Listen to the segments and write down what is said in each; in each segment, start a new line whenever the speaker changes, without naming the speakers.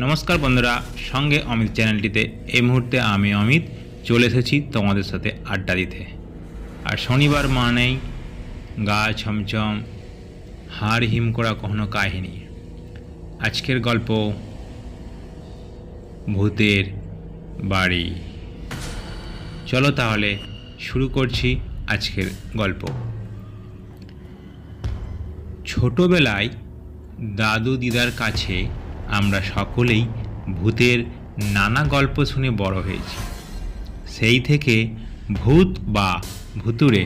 নমস্কার বন্ধুরা, সঙ্গে অমিত চ্যানেলটিতে এই মুহূর্তে আমি অমিত চলে এসেছি তোমাদের সাথে আড্ডা দিতে। আর শনিবার মানেই গা ছমছম, হাড় হিম করা কখনো কাহিনী। আজকের গল্প ভূতের বাড়ি। চলো তাহলে শুরু করছি আজকের গল্প। ছোটবেলায় দাদু দিদার কাছে আমরা সকলেই ভূতের নানা গল্প শুনে বড় হয়েছি। সেই থেকে ভূত বা ভুতুড়ে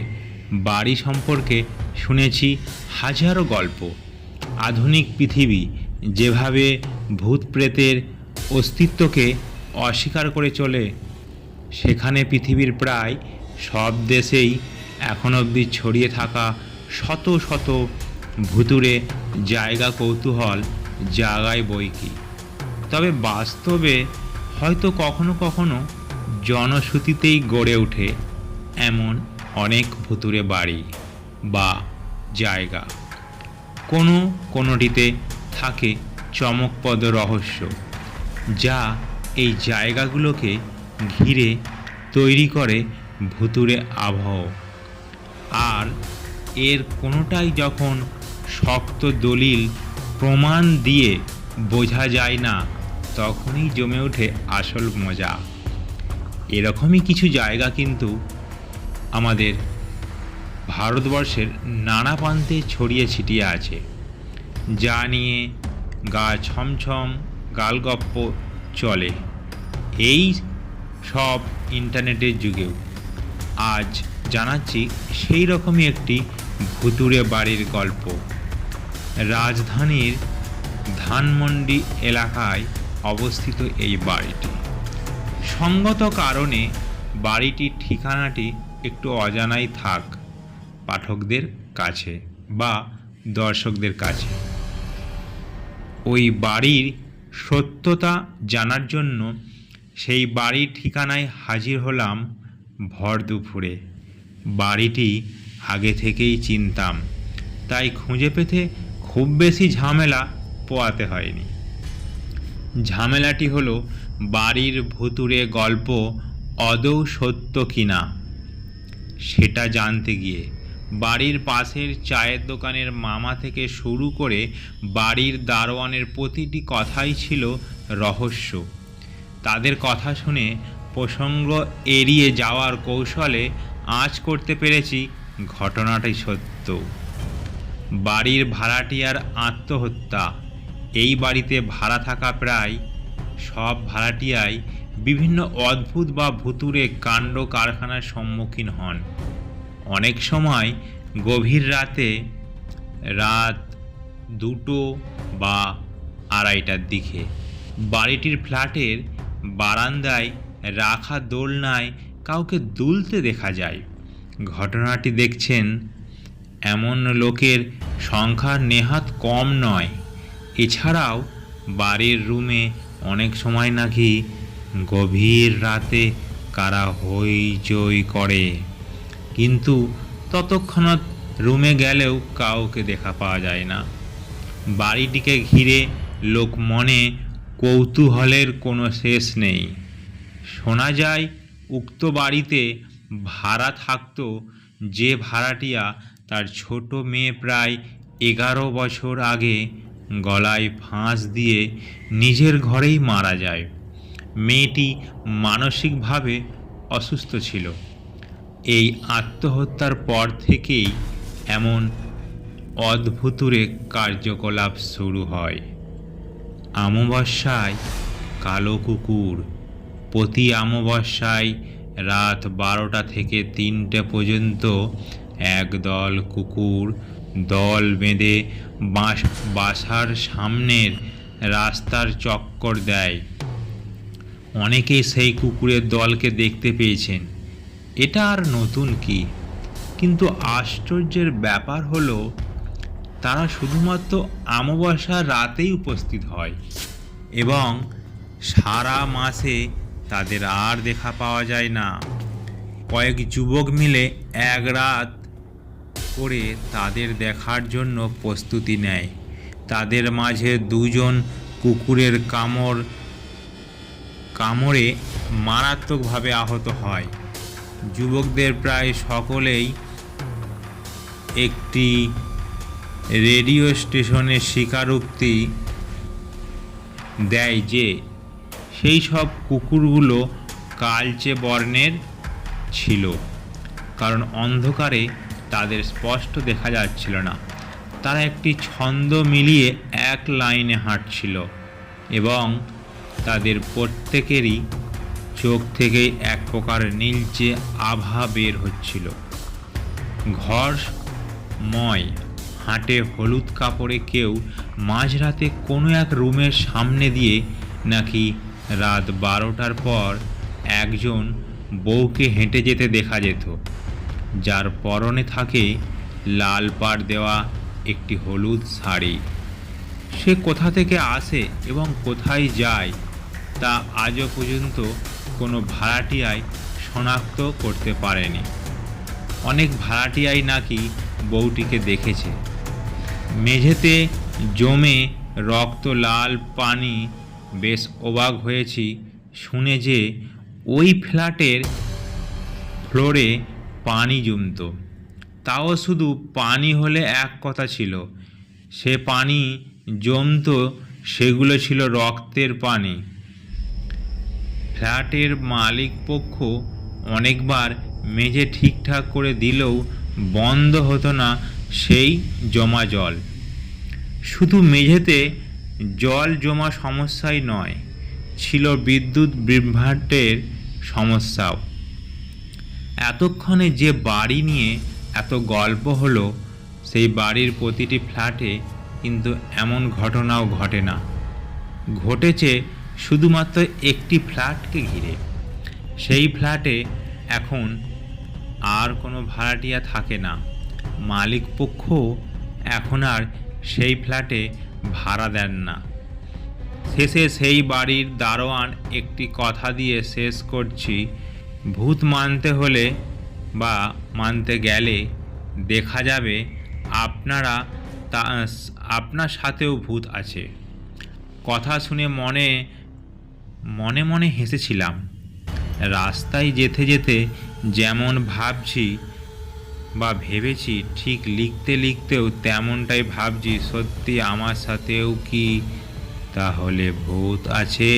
বাড়ি সম্পর্কে শুনেছি হাজারো গল্প। আধুনিক পৃথিবী যেভাবে ভূত প্রেতের অস্তিত্বকে অস্বীকার করে চলে, সেখানে পৃথিবীর প্রায় সব দেশেই এখন অবধি ছড়িয়ে থাকা শত শত ভুতুড়ে জায়গা কৌতূহল জাগায় বইকি। তবে বাস্তবে হয়তো কখনো কখনো জনশ্রুতিতেই গড়ে ওঠে এমন অনেক ভুতুড়ে বাড়ি বা জায়গা। কোনোটিতে থাকে চমকপ্রদ রহস্য, যা এই জায়গাগুলোকে ঘিরে তৈরি করে ভুতুড়ে আবহ। আর এর কোনোটাই যখন শক্ত দলিল প্রমাণ দিয়ে বোঝা যায় না, তখনই জমে ওঠে আসল মজা। এরকমই কিছু জায়গা কিন্তু আমাদের ভারতবর্ষের নানা প্রান্তে ছড়িয়ে ছিটিয়ে আছে, যা নিয়ে গা ছমছম গালগপ্প চলে এই সব ইন্টারনেটের যুগেও। আজ জানাচ্ছি সেই রকমই একটি ভুতুড়ে বাড়ির গল্প। রাজধানীর ধানমন্ডি এলাকায় অবস্থিত এই বাড়িটি। সঙ্গত কারণে বাড়িটির ঠিকানাটি একটু অজানাই থাক পাঠকদের কাছে বা দর্শকদের কাছে। ওই বাড়ির সত্যতা জানার জন্য সেই বাড়ির ঠিকানায় হাজির হলাম ভর দুপুরে। বাড়িটি আগে থেকেই চিনতাম, তাই খুঁজে পেতে খুব বেশি ঝামেলা পোয়াতে হয়নি। ঝামেলাটি হলো বাড়ির ভুতুড়ে গল্প আদৌ সত্য কিনা সেটা জানতে গিয়ে। বাড়ির পাশের চায়ের দোকানের মামা থেকে শুরু করে বাড়ির দারোয়ানের প্রতিটি কথাই ছিল রহস্য। তাদের কথা শুনে প্রসঙ্গ এড়িয়ে যাওয়ার কৌশলে আঁচ করতে পেরেছি ঘটনাটাই সত্য। বাড়ির ভাড়াটিয়ার আত্মহত্যা। এই বাড়িতে ভাড়া থাকা প্রায় সব ভাড়াটিয়াই বিভিন্ন অদ্ভুত বা ভুতুড়ে কাণ্ড কারখানার সম্মুখীন হন। অনেক সময় গভীর রাতে, রাত 2টো বা 2:30টার দিকে বাড়িটির ফ্ল্যাটের বারান্দায় রাখা দোলনায় কাউকে দুলতে দেখা যায়। ঘটনাটি দেখছেন এমন লোকের সংখ্যা নেহাত কম নয়। এছাড়াও বাড়ির রুমে অনেক সময় নাকি গভীর রাতে কারা হইচই করে, কিন্তু ততক্ষণাৎ রুমে গেলেও কাউকে দেখা পাওয়া যায় না। বাড়িটিকে ঘিরে লোক মনে কৌতূহলের কোনো শেষ নেই। শোনা যায় উক্ত বাড়িতে ভাড়া থাকত যে ভাড়াটিয়া, তার ছোট মেয়ে প্রায় 11 বছর আগে গলায় ফাঁস দিয়ে নিজের ঘরেই মারা যায়। মেয়েটি মানসিকভাবে অসুস্থ ছিল। এই আত্মহত্যার পর থেকেই এমন অদ্ভুতুরে কার্যকলাপ শুরু হয়। অমাবস্যায় কালো কুকুর। প্রতি অমাবস্যায় রাত 12টা থেকে 3টে পর্যন্ত একদল কুকুর দল বেঁধে বাসার সামনের রাস্তার চক্কর দেয়। অনেকেই সেই কুকুরের দলকে দেখতে পেয়েছেন। এটা আর নতুন কি, কিন্তু আশ্চর্যের ব্যাপার হলো তারা শুধুমাত্র অমাবস্যার রাতেই উপস্থিত হয় এবং সারা মাসে তাদের আর দেখা পাওয়া যায় না। কয়েক যুবক মিলে এক রাত করে তাদের দেখার জন্য প্রস্তুতি নেয়। তাদের মাঝে 2জন কুকুরের কামড়ে মারাত্মকভাবে আহত হয়। যুবকদের প্রায় সকলেই একটি রেডিও স্টেশনের স্বীকারোক্তি দেয় যে সেই সব কুকুরগুলো কালচে বর্ণের ছিল, কারণ অন্ধকারে তাদের স্পষ্ট দেখা যাচ্ছিল না। তারা একটি ছন্দ মিলিয়ে এক লাইনে হাঁটছিল এবং তাদের প্রত্যেকেরই চোখ থেকে এক প্রকার নীলচে আভা বের হচ্ছিল। ঘরময় হাটে হলুদ কাপড়ে কেউ মাঝরাতে কোনো এক রুমের সামনে দিয়ে নাকি রাত 12টার পর একজন বউকে হেঁটে যেতে দেখা যেত, যার পরনে থাকে লাল পাড় দেওয়া একটি হলুদ শাড়ি। সে কোথা থেকে আসে এবং কোথায় যায় তা আজও পর্যন্ত কোনো ভাড়াটিয়াই শনাক্ত করতে পারেনি। অনেক ভাড়াটিয়াই নাকি বউটিকে দেখেছে। মেঝেতে জমে রক্ত লাল পানি। বেশ অবাক হয়েছি শুনে যে ওই ফ্ল্যাটের ফ্লোরে পানি জমত। তাও শুধু পানি হলে এক কথা ছিল, সে পানি জমত সেগুলো ছিল রক্তের পানি। ফ্ল্যাটের মালিক পক্ষ অনেকবার মেঝে ঠিকঠাক করে দিলেও বন্ধ হতো না সেই জমা জল। শুধু মেঝেতে জল জমা সমস্যাই নয়, ছিল বিদ্যুৎ বিভ্রাটের সমস্যাও। এতক্ষণে যে বাড়ি নিয়ে এত গল্প হলো, সেই বাড়ির প্রতিটি ফ্ল্যাটে কিন্তু এমন ঘটনাও ঘটে না। ঘটেছে শুধুমাত্র একটি ফ্ল্যাটকে ঘিরে। সেই ফ্ল্যাটে এখন আর কোনো ভাড়াটিয়া থাকে না। মালিক পক্ষ এখন আর সেই ফ্ল্যাটে ভাড়া দেন না। শেষে সেই বাড়ির দারোয়ান একটি কথা দিয়ে শেষ করছি, ভূত মানতে হলে বা মানতে গেলে দেখা যাবে আপনার সাথেও ভূত আছে। কথা শুনে মনে মনে হেসেছিলাম। রাস্তায় যেতে যেতে যেমন ভাবছি বা ভেবেছি, ঠিক লিখতে লিখতেও তেমনটাই ভাবছি, সত্যি আমার সাথেও কি তাহলে ভূত আছে?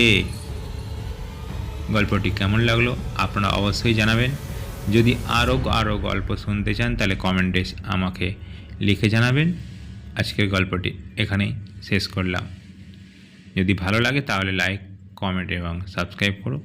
গল্পটি কেমন লাগলো আপনারা অবশ্যই জানাবেন। যদি আরও গল্প শুনতে চান তাহলে কমেন্টে আমাকে লিখে জানাবেন। আজকের গল্পটি এখানেই শেষ করলাম। যদি ভালো লাগে তাহলে লাইক, কমেন্ট এবং সাবস্ক্রাইব করো।